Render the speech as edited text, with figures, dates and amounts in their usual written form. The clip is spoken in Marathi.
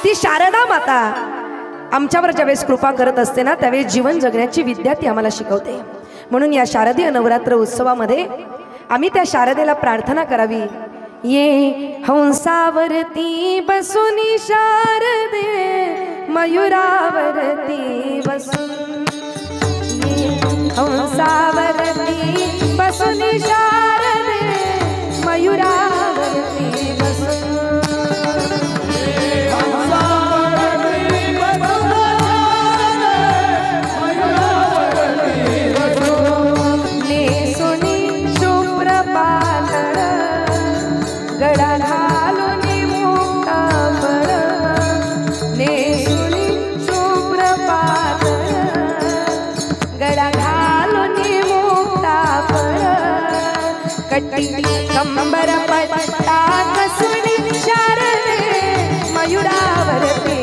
ती शारदा माता आमच्यावर ज्यावेळेस कृपा करत असते ना, त्यावेळेस जीवन जगण्याची विद्या ती आम्हाला शिकवते. म्हणून या शारदीय नवरात्र उत्सवामध्ये आम्ही त्या शारदेला प्रार्थना करावी. ये हंसावरती बसुनी शारदे मयुरावरती बसून, ये हंसावरती बसुनी शारदे मयुरावरती बसून. गडा घालून मुक्ताफळ, नेसुनी शुभ्र पातळ, गडा घालून मुक्ताफळ, कटी कंबर पट्टा कसुनी शारदे मयुरावरती